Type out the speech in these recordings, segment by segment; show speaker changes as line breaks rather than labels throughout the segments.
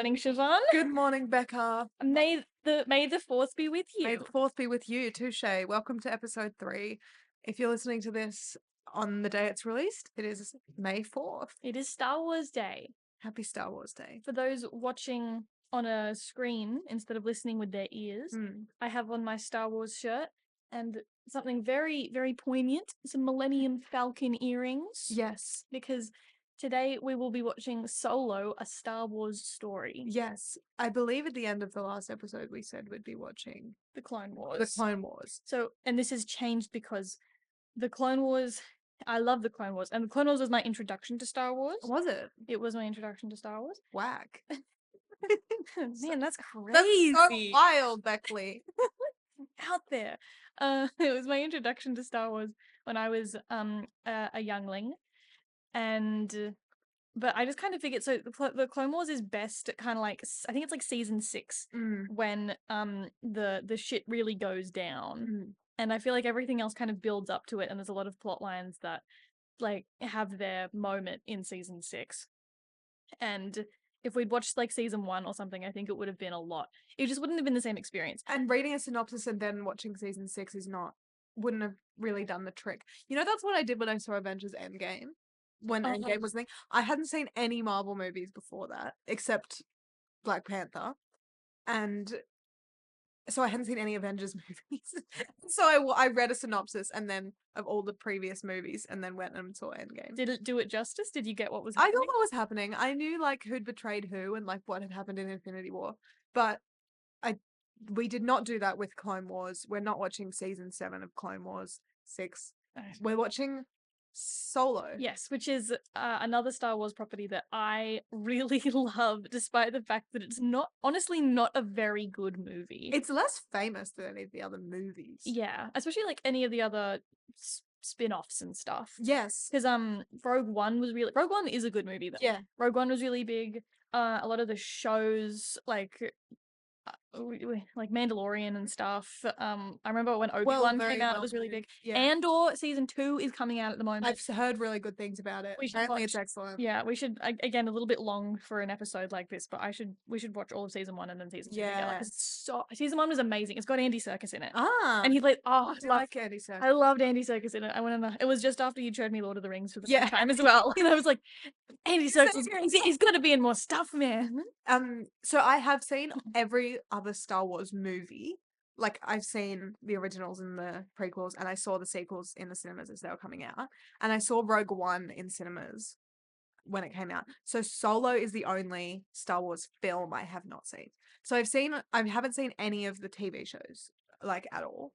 morning, Siobhan.
Good morning, Becca.
May the fourth be with
May
you.
the fourth be with you, Touche. Welcome to episode 3. If you're listening to this on the day it's released, it is May 4th.
It is Star Wars Day.
Happy Star Wars Day.
For those watching on a screen instead of listening with their ears, I have on my Star Wars shirt and something very, very poignant, some Millennium Falcon earrings.
Yes.
Because today we will be watching Solo, a Star Wars story.
Yes. I believe at the end of the last episode we said we'd be watching
The Clone Wars.
The Clone Wars.
So, and this has changed because the Clone Wars, I love the Clone Wars, and the Clone Wars was my introduction to Star Wars.
Was it?
It was my introduction to Star Wars.
Whack.
Man, that's crazy.
That's so wild, Beckley.
Out there. It was my introduction to Star Wars when I was a youngling, and but I just kind of figured, so the Clone Wars is best at kind of like, I think it's like season 6 when the shit really goes down. And I feel like everything else kind of builds up to it, and there's a lot of plot lines that like have their moment in season 6. And if we'd watched like season 1 or something, I think it would have been a lot. It just wouldn't have been the same experience.
And reading a synopsis and then watching season 6 wouldn't have really done the trick. You know, that's what I did when I saw Avengers Endgame. When Endgame was the thing. I hadn't seen any Marvel movies before that, except Black Panther. And so I hadn't seen any Avengers movies. So I read a synopsis and then of all the previous movies and then went and saw Endgame.
Did it do it justice? Did you get what was
I
happening?
got what was happening. I knew like who'd betrayed who and like what had happened in Infinity War. But we did not do that with Clone Wars. We're not watching season 7 of Clone Wars 6. We're watching Solo.
Yes, which is another Star Wars property that I really love, despite the fact that it's honestly not a very good movie.
It's less famous than any of the other movies.
Yeah, especially like any of the other spin-offs and stuff.
Yes.
Because Rogue One is a good movie though.
Yeah.
Rogue One was really big. A lot of the shows like Mandalorian and stuff. I remember when Obi-Wan came out, it was really big.
Yeah.
Andor season 2 is coming out at the moment.
I've heard really good things about it. Apparently it's excellent.
Yeah, we should, again, a little bit long for an episode like this, but we should watch all of season 1 and then season 2 together. Season 1 was amazing. It's got Andy Serkis in it.
And
he like,
I like Andy Serkis.
I loved Andy Serkis in it. It was just after you showed me Lord of the Rings for the first time as well. And I was like, Andy Serkis, he's got to be in more stuff, man.
So I have seen every other Star Wars movie. Like, I've seen the originals and the prequels, and I saw the sequels in the cinemas as they were coming out. And I saw Rogue One in cinemas when it came out. So Solo is the only Star Wars film I have not seen. So I haven't seen any of the TV shows, like, at all.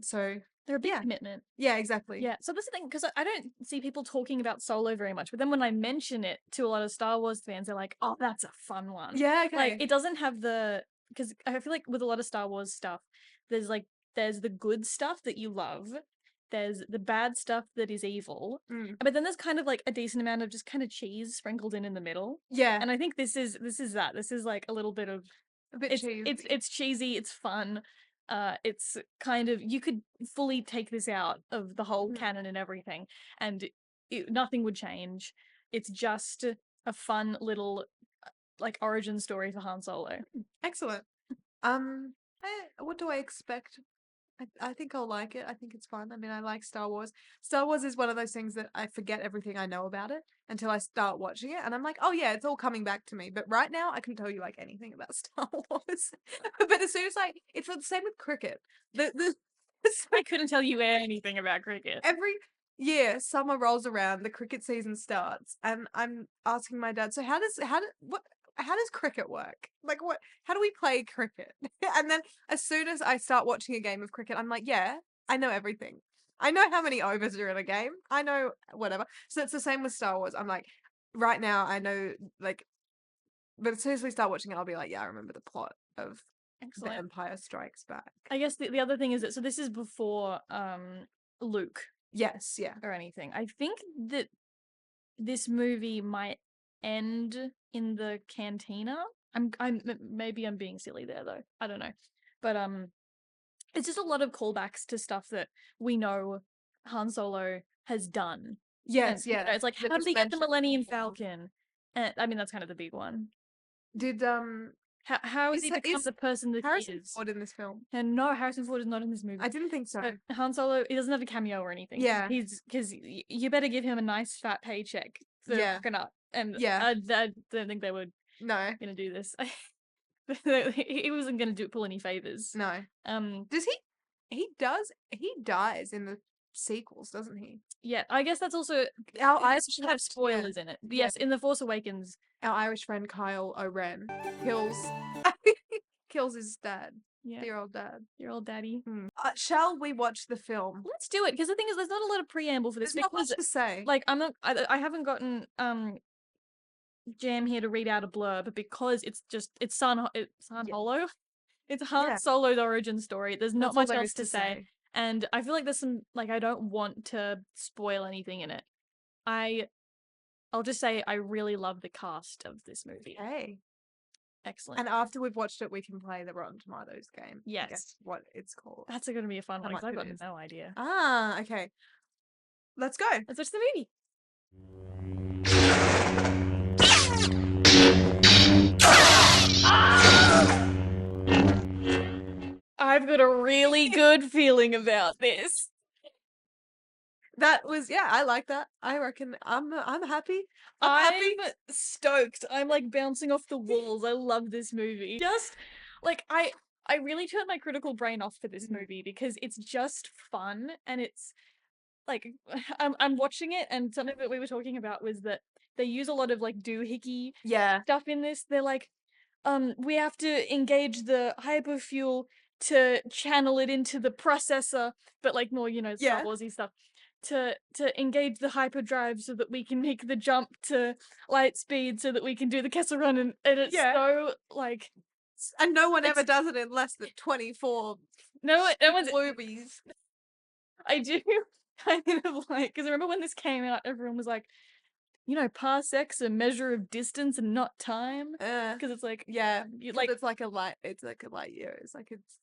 So
they're a big commitment.
Yeah, exactly.
Yeah. So that's the thing, because I don't see people talking about Solo very much. But then when I mention it to a lot of Star Wars fans, they're like, "Oh, that's a fun one."
Yeah, okay.
Like, it doesn't have because I feel like with a lot of Star Wars stuff, there's the good stuff that you love, there's the bad stuff that is evil, but then there's kind of like a decent amount of just kind of cheese sprinkled in the middle.
Yeah.
And I think this is that. This is like a little bit of
cheesy.
It's cheesy. It's fun. It's kind of, you could fully take this out of the whole canon and everything, and nothing would change. It's just a fun little like origin story for Han Solo.
Excellent. What do I expect? I think I'll like it. I think it's fun. I mean, I like Star Wars. Star Wars is one of those things that I forget everything I know about it until I start watching it, and I'm like, oh yeah, it's all coming back to me. But right now, I can tell you like anything about Star Wars. But as soon as it's the same with cricket.
I couldn't tell you anything about cricket.
Every year, summer rolls around, the cricket season starts, and I'm asking my dad, so how does cricket work? Like, how do we play cricket? And then as soon as I start watching a game of cricket, I'm like, yeah, I know everything. I know how many overs are in a game. I know whatever. So it's the same with Star Wars. I'm like, right now I know, like, but as soon as we start watching it, I'll be like, yeah, I remember the plot of The Empire Strikes Back.
I guess the other thing is that, so this is before Luke.
Yes, yeah.
Or anything. I think that this movie might end in the cantina. Maybe I'm being silly there though. I don't know. But it's just a lot of callbacks to stuff that we know Han Solo has done.
Yes,
and,
yeah.
it's like, how did he get the Millennium Falcon? And I mean, that's kind of the big one.
Did
How has he become
is
the person that he
Harrison
is?
Ford in this film?
And no, Harrison Ford is not in this movie.
I didn't think so.
But Han Solo, he doesn't have a cameo or anything.
Yeah.
Because you better give him a nice fat paycheck for
Yeah.
rocking up. And
Yeah.
I don't think they were
No.
gonna do this. He wasn't gonna pull any favors.
No. Does he? He dies in the sequels, doesn't he?
Yeah, I guess that's also
Our
this
Irish
should have spoilers in it. Yes, in The Force Awakens.
our Irish friend Kyle O'Ren kills kills his dad,
Yeah,
dear old dad.
your old daddy.
Shall we watch the film?
Let's do it, because the thing is, there's not a lot of preamble for this.
There's not much
Because
to say.
like I haven't gotten Jam here to read out a blurb because it's Han Holo. It's Han
Yeah.
Solo's origin story. There's not
That's all
much
there
else
is
to say. And I feel like there's some, like, I don't want to spoil anything in it. I'll just say I really love the cast of this movie.
Okay.
Excellent.
And after we've watched it, we can play the Rotten Tomatoes game.
Yes.
I guess what it's called.
That's going to be a fun one
How
because I've
much
got
it is.
no idea.
Ah, okay. Let's go.
Let's watch the movie. I've got a really good feeling about this.
That was, yeah, I like that. I reckon I'm happy. I'm happy.
I'm stoked. I'm like bouncing off the walls. I love this movie. Just like I really turned my critical brain off for this movie because it's just fun and it's like I'm watching it, and something that we were talking about was that they use a lot of like doohickey
Yeah.
stuff in this. They're like, we have to engage the hyperfuel to channel it into the processor, but like more, Star
Yeah.
Warsy stuff. To engage the hyperdrive so that we can make the jump to light speed so that we can do the Kessel Run, and it's
Yeah.
so like
And no one ever
It's-
does it in less than 24
no one's
movies.
I do kind of like, because I remember when this came out, everyone was like, parsecs a measure of distance and not time, because it's like
Yeah.
like
It's like a light year. It's like it's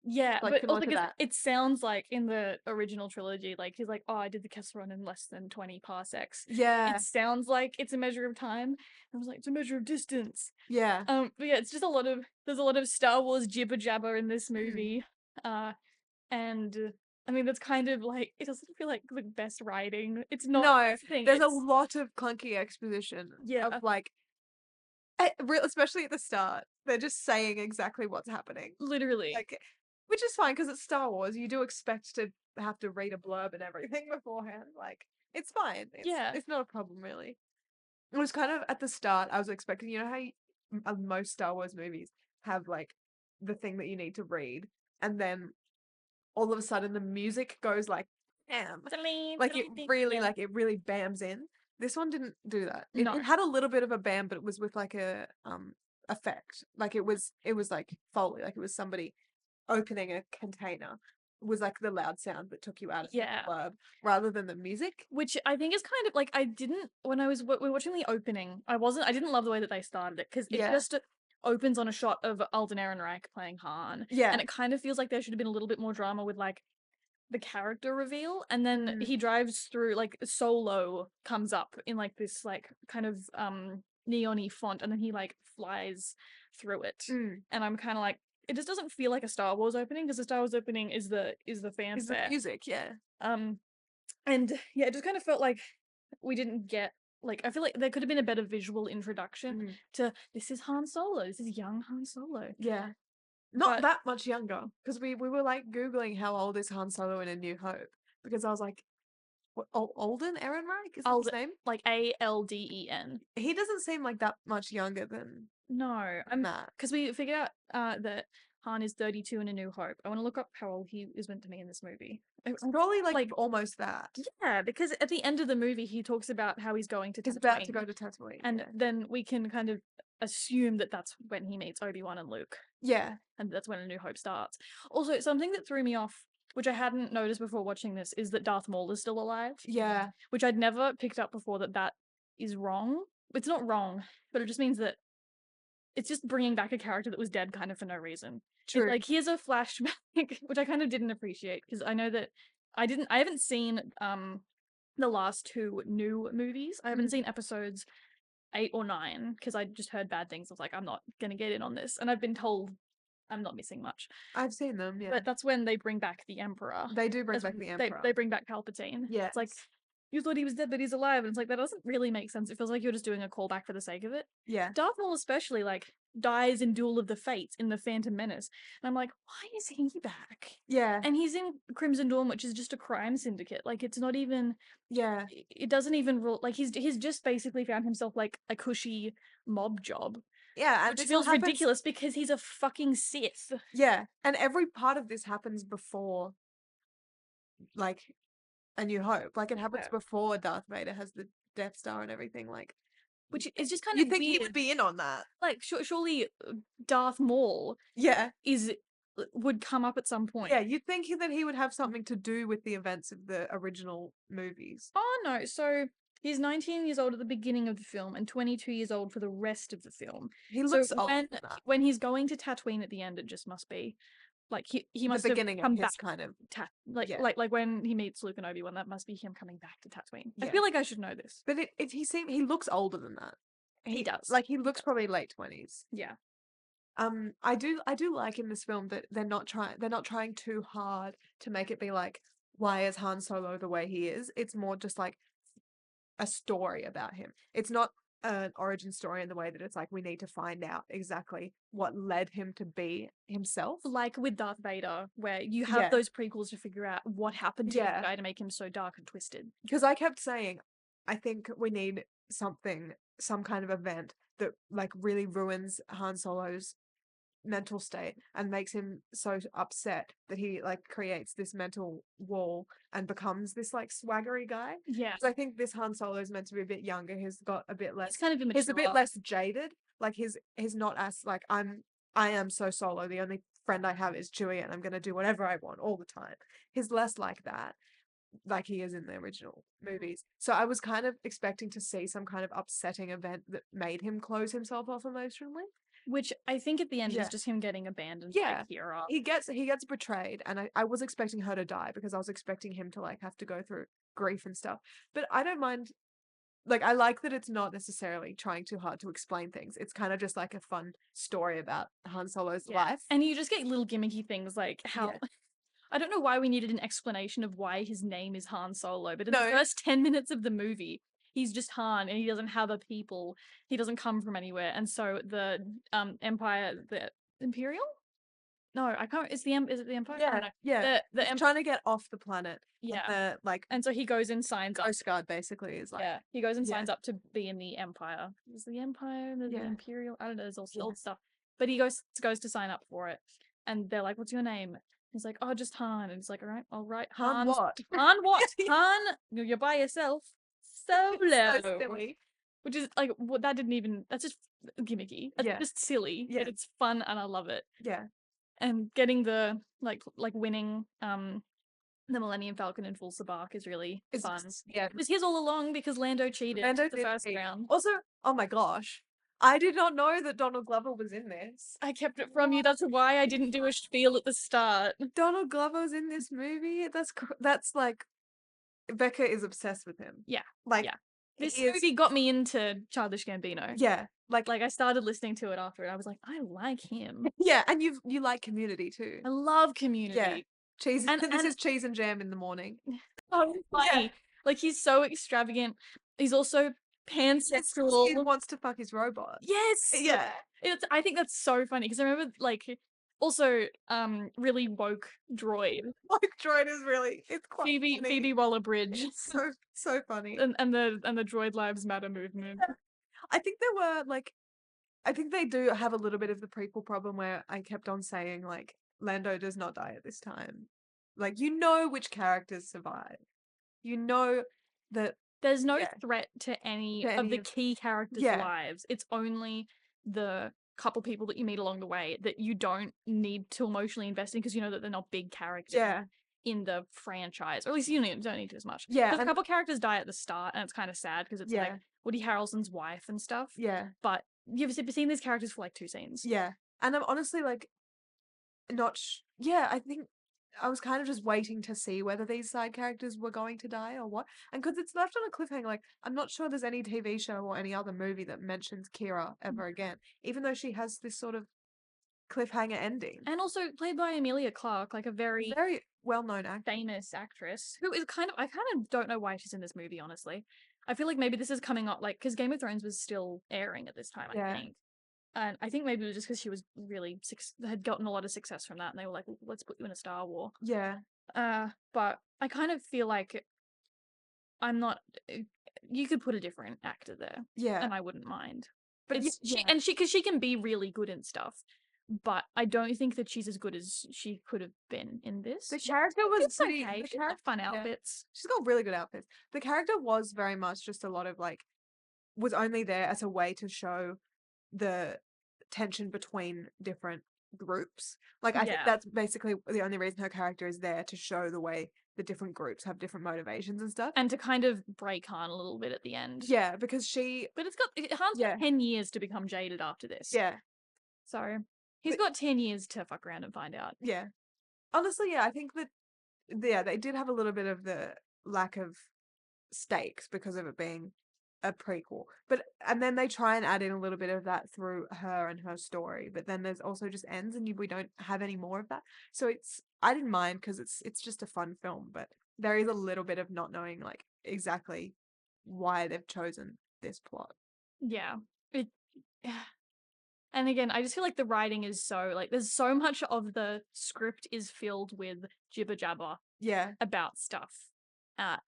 yeah,
like
but
similar
also
to
because
that.
it sounds like in the original trilogy, like he's like, oh, I did the Kessel Run in less than 20 parsecs.
Yeah.
It sounds like it's a measure of time. I was like, it's a measure of distance.
Yeah.
But yeah, it's just there's a lot of Star Wars jibber jabber in this movie. And I mean, that's kind of like, it doesn't feel like the best writing. It's not.
No,
the thing,
there's a
it's-
lot of clunky exposition.
Yeah.
Of like, especially at the start, they're just saying exactly what's happening.
Literally.
Like, which is fine because it's Star Wars. You do expect to have to read a blurb and everything beforehand. Like, it's fine. It's not a problem really. It was kind of at the start. I was expecting, how most Star Wars movies have like the thing that you need to read, and then all of a sudden the music goes like, bam, like it really bams in. This one didn't do that. It had a little bit of a bam, but it was with like a effect. Like it was like Foley, like it was somebody opening a container. It was like the loud sound that took you out of the blurb rather than the music.
Which I think is kind of like, when we were watching the opening, I didn't love the way that they started it, because it just opens on a shot of Alden Ehrenreich playing Han.
Yeah.
And it kind of feels like there should have been a little bit more drama with like the character reveal, and then he drives through, like Solo comes up in like this like kind of neon-y font, and then he like flies through it. And I'm kind of like, it just doesn't feel like a Star Wars opening, because the Star Wars opening is the fanfare.
Is the music, yeah.
And yeah, it just kind of felt like we didn't get, like, I feel like there could have been a better visual introduction to, this is Han Solo, this is young Han Solo.
Yeah. Not that much younger, because we were like Googling how old is Han Solo in A New Hope, because I was like, what, Alden Ehrenreich? Is that his name?
Like Alden.
He doesn't seem like that much younger than that.
Because we figured out that Han is 32 in A New Hope. I want to look up how old he is meant to be in this movie.
Probably like almost that.
Yeah, because at the end of the movie he talks about how he's going to Tatooine.
He's about to go to Tatooine.
And then we can kind of assume that that's when he meets Obi-Wan and Luke.
Yeah.
And that's when A New Hope starts. Also, something that threw me off, which I hadn't noticed before watching this, is that Darth Maul is still alive.
Yeah.
Which I'd never picked up before, that is wrong. It's not wrong, but it just means that it's just bringing back a character that was dead kind of for no reason.
True.
Like, here's a flashback, which I kind of didn't appreciate, because I know that I haven't seen the last two new movies. I haven't seen episodes 8 or 9 because I just heard bad things. I was like, I'm not gonna get in on this, and I've been told I'm not missing much.
I've seen them, yeah.
But that's when they bring back the Emperor.
They do bring
That's
back
when
the Emperor.
They bring back Palpatine. It's like,
Yes.
you thought he was dead, but he's alive, and it's like that doesn't really make sense. It feels like you're just doing a callback for the sake of it.
Yeah.
Darth Maul especially like dies in Duel of the Fates in the Phantom Menace, and I'm like, why is he back?
Yeah.
And he's in Crimson Dawn, which is just a crime syndicate. Like, it's not even.
Yeah.
It doesn't even rule. Like, he's just basically found himself like a cushy mob job,
Yeah, and
which
this all
feels
happens-
ridiculous because he's a fucking Sith.
Yeah, and every part of this happens before, like, A New Hope. Like, it happens
Yeah.
before Darth Vader has the Death Star and everything. Like,
Which is just kind
you
of
think
weird.
he would be in on that?
Like, surely Darth Maul
Yeah.
would come up at some point.
Yeah, you'd think that he would have something to do with the events of the original movies.
Oh no, so he's 19 years old at the beginning of the film and 22 years old for the rest of the film.
He looks
So
old
when
than that.
when he's going to Tatooine at the end, it just must be like he must
the
have
beginning
come
of his
back
kind of. Yeah.
like when he meets Luke and Obi-Wan, that must be him coming back to Tatooine. I
Yeah.
feel like I should know this.
But he looks older than that.
He does.
Like, he looks probably late 20s.
Yeah.
I do like in this film that they're not trying too hard to make it be like, why is Han Solo the way he is? It's more just like a story about him. It's not an origin story in the way that it's like we need to find out exactly what led him to be himself.
Like with Darth Vader, where you have
Yeah.
those prequels to figure out what happened to
Yeah.
the guy to make him so dark and twisted.
Because I kept saying, I think we need some kind of event that like really ruins Han Solo's mental state and makes him so upset that he like creates this mental wall and becomes this like swaggery guy.
Yeah.
Because I think this Han Solo is meant to be a bit younger. He's got a bit less.
It's kind of immature.
He's a bit less jaded. Like he's not as like I am so Solo. The only friend I have is Chewie, and I'm gonna do whatever I want all the time. He's less like that, like he is in the original movies. So I was kind of expecting to see some kind of upsetting event that made him close himself off emotionally.
Which I think at the end
Yeah.
is just him getting abandoned
Yeah.
by Kira.
He gets betrayed, and I was expecting her to die because I was expecting him to like have to go through grief and stuff. But I don't mind. Like, I like that it's not necessarily trying too hard to explain things. It's kind of just like a fun story about Han Solo's
Yeah.
life.
And you just get little gimmicky things like how
Yeah.
I don't know why we needed an explanation of why his name is Han Solo, but in
No.
the first 10 minutes of the movie, he's just Han and he doesn't have a people. He doesn't come from anywhere. And so the Empire, the Imperial? No, I can't. Is it the Empire? I don't know.
Yeah.
The
He's trying to get off the planet.
Yeah.
The like
And so he goes and signs up.
Coast Guard basically is like
Yeah, he goes and
Yeah.
signs up to be in the Empire. Is the Empire the
Yeah.
Imperial? I don't know. There's all
Yeah.
old stuff, but he goes to sign up for it, and they're like, "What's your name?" He's like, "Oh, just Han." And he's like, all right,
Han what?
Han what? Han, you're by yourself, solo."
So silly.
Which is like, what that didn't even. That's just gimmicky. That's
Yeah.
just silly.
Yeah.
But it's fun, and I love it.
Yeah.
And getting the like winning the Millennium Falcon in full sabacc is really
It's
fun.
yeah.
It was his all along because Lando cheated
Lando
the
did
first
cheat.
round.
Also, oh my gosh, I did not know that Donald Glover was in this.
I kept it from you. That's why I didn't do a spiel at the start.
Donald Glover's in this movie. That's like Becca is obsessed with him.
Yeah,
Like
yeah. This
he is-
movie got me into Childish Gambino.
Yeah. Like
Like I started listening to it after it. I was like, I like him.
yeah, and you like Community too.
I love Community.
Cheese.
and-
this
and-
is cheese and jam in the morning.
So funny. Like he's so extravagant. He's also
He
pansexual.
wants to fuck his robot.
Yes.
Yeah.
I think that's so funny because I remember like also really woke droid
Like droid is really it's quite funny.
Phoebe Waller-Bridge
It's so funny.
and the Droid Lives Matter movement.
I think there were like I think they do have a little bit of the prequel problem where I kept on saying like Lando does not die at this time. Like you know which characters survive. You know that
There's no
Yeah.
threat to any
To
of
any
the
of-
key characters'
Yeah.
lives. It's only the couple people that you meet along the way that you don't need to emotionally invest in because you know that they're not big characters
yeah.
in the franchise. Or at least you don't need to as much.
Yeah.
Because a
and-
couple characters die at the start and it's kind of sad because it's
Yeah.
like Woody Harrelson's wife and stuff.
yeah.
But you've seen these characters for like 2 scenes.
Yeah. And I'm honestly like not yeah, I think I was kind of just waiting to see whether these side characters were going to die or what. And because it's left on a cliffhanger, like, I'm not sure there's any TV show or any other movie that mentions Kira ever again, even though she has this sort of cliffhanger ending.
And also played by Amelia Clarke, like a very
Very well-known actor.
famous actress who is I kind of don't know why she's in this movie, honestly. I feel like maybe this is coming up, like, because Game of Thrones was still airing at this time, I
Yeah.
think. And I think maybe it was just because she was really had gotten a lot of success from that, and they were like, let's put you in a Star War.
Yeah.
But I kind of feel like I'm not. You could put a different actor there,
Yeah.
and I wouldn't mind.
But
It's
yeah.
because she can be really good and stuff, but I don't think that she's as good as she could have been in this.
The character was
It's
pretty.
okay.
The
She's got fun
yeah.
outfits.
She's got really good outfits. The character was very much just a lot of like, was only there as a way to show the tension between different groups. Like, I think
Yeah.
that's basically the only reason her character is there, to show the way the different groups have different motivations and stuff.
And to kind of break Han a little bit at the end.
Yeah, because she,
But Han's
Yeah.
got 10 years to become jaded after this.
yeah,
So he's
But-
got 10 years to fuck around and find out.
yeah. Honestly, yeah, I think that, yeah, they did have a little bit of the lack of stakes because of it being a prequel. And then they try and add in a little bit of that through her and her story, but then there's also just ends and we don't have any more of that. So I didn't mind because it's just a fun film, but there is a little bit of not knowing like exactly why they've chosen this plot.
Yeah. It and again, I just feel like the writing is so like there's so much of the script is filled with jibber jabber
Yeah.
about stuff.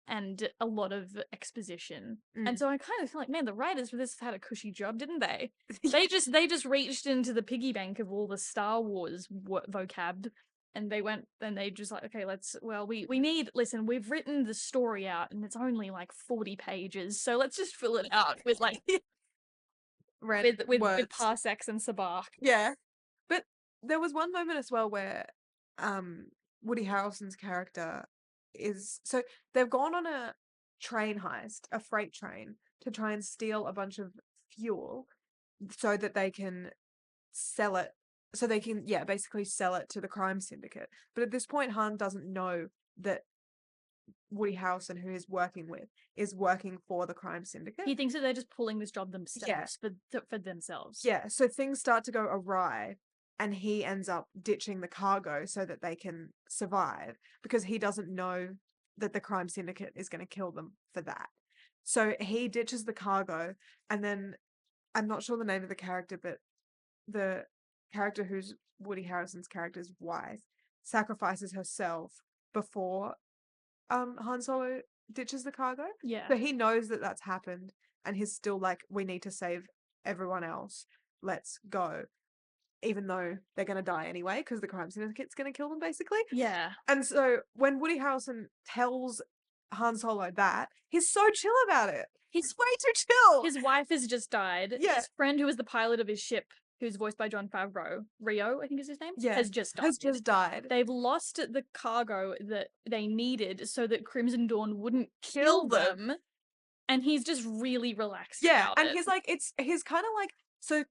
And a lot of exposition.
Mm.
And so I kind of feel like, man, the writers for this had a cushy job, didn't they? They just reached into the piggy bank of all the Star Wars vocab, and they went and they just like, okay, listen, we've written the story out and it's only like 40 pages, so let's just fill it out with like with parsecs and sabacc.
Yeah. But there was one moment as well where Woody Harrelson's character so they've gone on a train heist, a freight train, to try and steal a bunch of fuel so that they can sell it. So they can, yeah, basically sell it to the crime syndicate. But at this point, Han doesn't know that Woody Harrelson, who he's working with, is working for the crime syndicate.
He thinks that they're just pulling this job themselves for themselves.
Yeah, so things start to go awry, and he ends up ditching the cargo so that they can survive, because he doesn't know that the crime syndicate is going to kill them for that. So he ditches the cargo, and then I'm not sure the name of the character, but the character who's Woody Harrelson's character's wife sacrifices herself before Han Solo ditches the cargo.
Yeah.
So he knows that that's happened, and he's still like, we need to save everyone else. Let's go. Even though they're going to die anyway, because the crime syndicate's going to kill them, basically.
Yeah.
And so when Woody Harrelson tells Han Solo that, he's so chill about it. He's way too chill.
His wife has just died.
Yeah.
His friend who was the pilot of his ship, who's voiced by Jon Favreau, Rio, I think is his name,
Yeah.
has just died.
Has just died.
They've lost the cargo that they needed so that Crimson Dawn wouldn't
Kill
kill them. And he's just really relaxed
Yeah,
about
and
it.
he's like, he's kind of like, so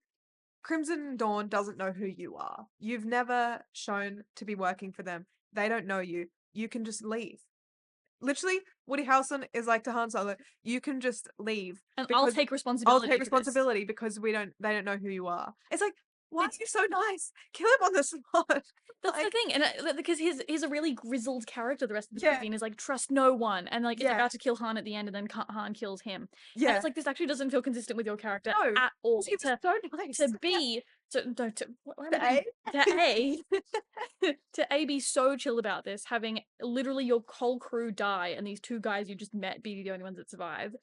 Crimson Dawn doesn't know who you are. You've never shown to be working for them. They don't know you. You can just leave. Literally, Woody Harrelson is like to Han Solo, you can just leave.
And I'll take responsibility.
Because they don't know who you are. It's like, why are you so nice? Kill him on the spot.
That's the thing, and because he's a really grizzled character the rest of the movie, and is like, trust no one, and like is about to kill Han at the end, and then Han kills him.
Yeah,
and it's like, this actually doesn't feel consistent with your character
No,
at all.
he was so nice.
To be be so chill about this, having literally your whole crew die and these two guys you just met be the only ones that survive.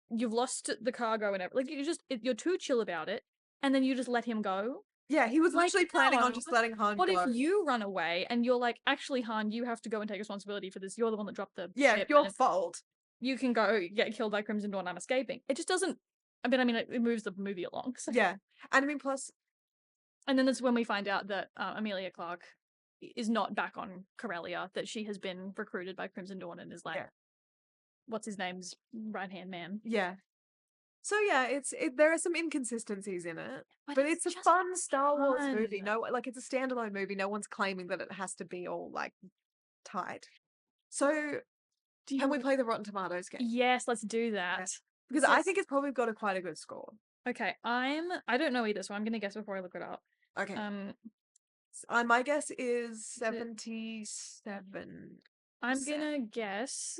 You've lost the cargo and everything. Like you're too chill about it, and then you just let him go.
Yeah, he was
Like,
literally planning on
no.
just letting Han
What
go.
if you run away and you're like, actually, Han, you have to go and take responsibility for this. You're the one that dropped the
Yeah,
ship,
your
and
fault.
you can go get killed by Crimson Dawn. I'm escaping. It just doesn't. I mean, it moves the movie along. So.
Yeah, and I mean, plus,
And then that's when we find out that Amelia Clarke is not back on Corellia, that she has been recruited by Crimson Dawn and is like, what's his name's right-hand man.
Yeah. So yeah, there are some inconsistencies in it, but it's a fun Star Wars movie. No, like, it's a standalone movie. No one's claiming that it has to be all like tight. So
Do
can we
you
play the Rotten Tomatoes game?
Yes, let's do that.
Because I think it's probably got a quite a good score.
Okay, I don't know either, so I'm gonna guess before I look it up.
Okay.
Um,
My guess is
it-
77.
I'm gonna guess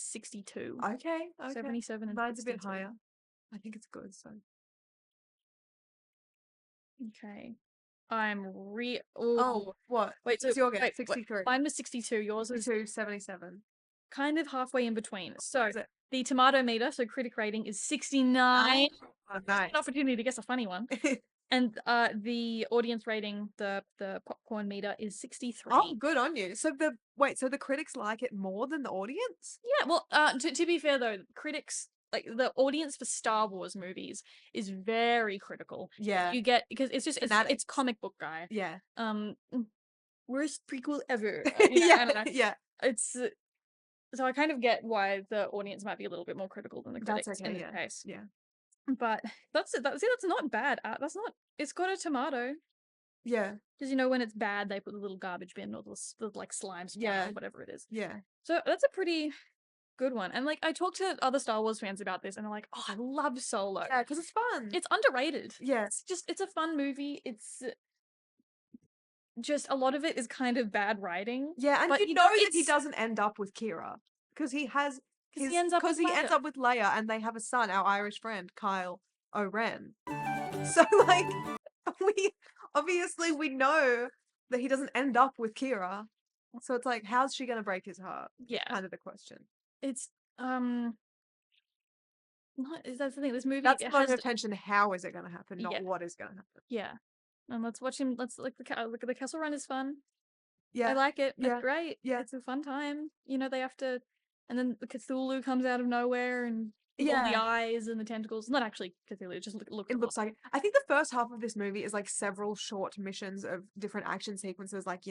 62.
Okay.
77 and
Mine's a bit
62.
higher. I think it's good, so.
Okay. I'm
Oh, what?
Wait, so
What's your guess?
wait,
63.
mine was 62. Yours was
62, 77.
kind of halfway in between. So
Is it?
the tomato meter, so critic rating, is 69.
Oh, nice.
An opportunity to guess a funny one. And the audience rating, the popcorn meter, is 63.
Oh, good on you. So the critics like it more than the audience?
Yeah, well, to be fair though, critics, like the audience for Star Wars movies is very critical.
Yeah.
You get, because it's
Fanatics.
comic book guy.
Yeah.
Worst prequel ever.
Yeah.
I don't know.
Yeah.
It's so I kind of get why the audience might be a little bit more critical than the critics
That's okay,
in this
yeah.
case.
Yeah.
But that's not bad. That's not. It's got a tomato.
Yeah.
Because when it's bad, they put the little garbage bin or the like slime spot
Yeah.
or whatever it is.
Yeah.
So that's a pretty good one. And like I talked to other Star Wars fans about this, and they're like, "Oh, I love Solo.
Yeah, because it's fun.
It's underrated.
Yeah.
It's a fun movie. It's just a lot of it is kind of bad writing.
Yeah, and
but
you know that he
it's
doesn't end up with Kira. Because he has
because he ends up with
Leia and they have a son, our Irish friend, Kyle O'Ren. So like we know that he doesn't end up with Kira. So it's like, how's she gonna break his heart?
Yeah.
Kind of the question.
It's not that's the thing. This movie
That's
it
the
has
attention. How is it gonna happen? Not
Yeah.
what is gonna happen.
Yeah. And let's watch him. Let's look at the Castle Run is fun.
Yeah.
I like it.
Yeah.
It's great.
Yeah.
It's a fun time. They have to, and then the Cthulhu comes out of nowhere and with all the
Yeah.
eyes and the tentacles. Not actually Cthulhu. It just looks.
It looks like it. I think the first half of this movie is like several short missions of different action sequences, like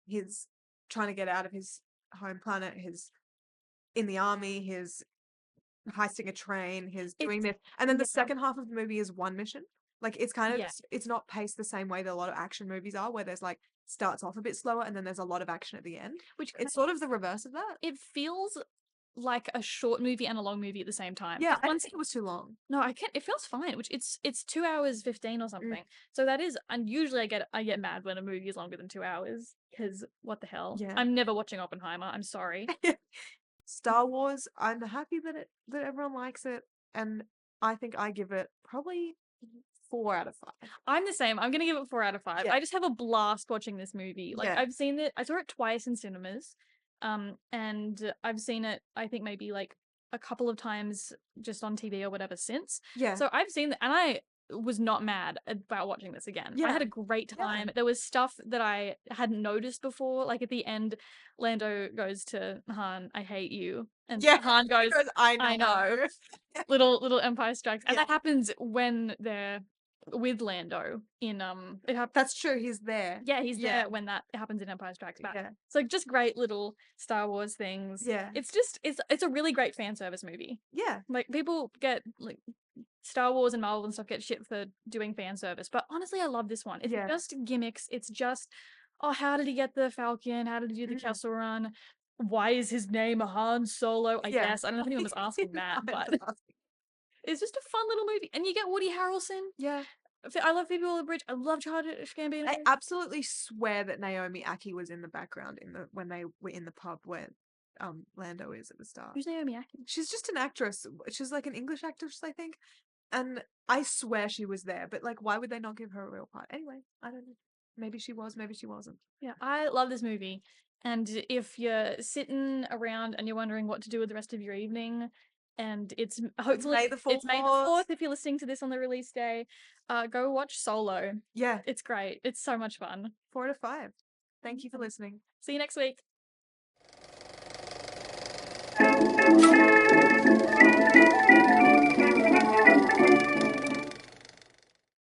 his trying to get out of his home planet, his in the army, his heisting a train, his doing this, and then the second half of the movie is one mission. Like it's kind of it's not paced the same way that a lot of action movies are, where there's like starts off a bit slower and then there's a lot of action at the end.
Which
It's sort of the reverse of that.
it feels like a short movie and a long movie at the same time.
Yeah,
It's
I
one
don't think it was too long.
No, I can't. It feels fine. Which it's 2 hours 15 or something. So that is, and usually I get mad when a movie is longer than 2 hours because what the hell?
Yeah.
I'm never watching Oppenheimer. I'm sorry.
Star Wars, I'm happy that everyone likes it, and I think I give it probably 4 out of 5.
I'm the same. I'm gonna give it 4 out of 5.
Yeah.
I just have a blast watching this movie. Like
Yeah.
I've seen it. I saw it twice in cinemas, and I've seen it. I think maybe like a couple of times just on TV or whatever since.
Yeah.
So I've seen and I was not mad about watching this again. I had a great
Yeah.
time. There was stuff that I hadn't noticed before. Like at the end, Lando goes to Han, "I hate you," and
Yeah.
Han goes,
Because I know.
"I know." little Empire Strikes, and
Yeah.
that happens when they're with Lando in
That's true. He's there.
yeah, he's
Yeah.
there when that happens in Empire Strikes Back.
Yeah.
So just great little Star Wars things.
Yeah.
It's a really great fan service movie.
Yeah.
Like people get like Star Wars and Marvel and stuff get shit for doing fan service, but honestly, I love this one. It's
Yeah.
just gimmicks. It's just, oh, how did he get the Falcon? How did he do the Castle Run? Why is his name Han Solo? I
Yeah.
guess I don't know if anyone was asking that,
I'm
but
just asking.
it's just a fun little movie, and you get Woody Harrelson.
Yeah.
I love Phoebe Waller-Bridge. I love Childish Gambino.
I absolutely swear that Naomi Ackie was in the background when they were in the pub where Lando is at the start.
Who's Naomi Ackie?
She's just an actress. She's like an English actress, I think. And I swear she was there, but like, why would they not give her a real part? Anyway, I don't know. Maybe she was, maybe she wasn't.
Yeah, I love this movie. And if you're sitting around and you're wondering what to do with the rest of your evening, and it's hopefully
May the
it's May the
4th.
4th if you're listening to this on the release day, go watch Solo.
Yeah.
It's great. It's so much fun.
4 out of 5. Thank you for listening.
See you next week.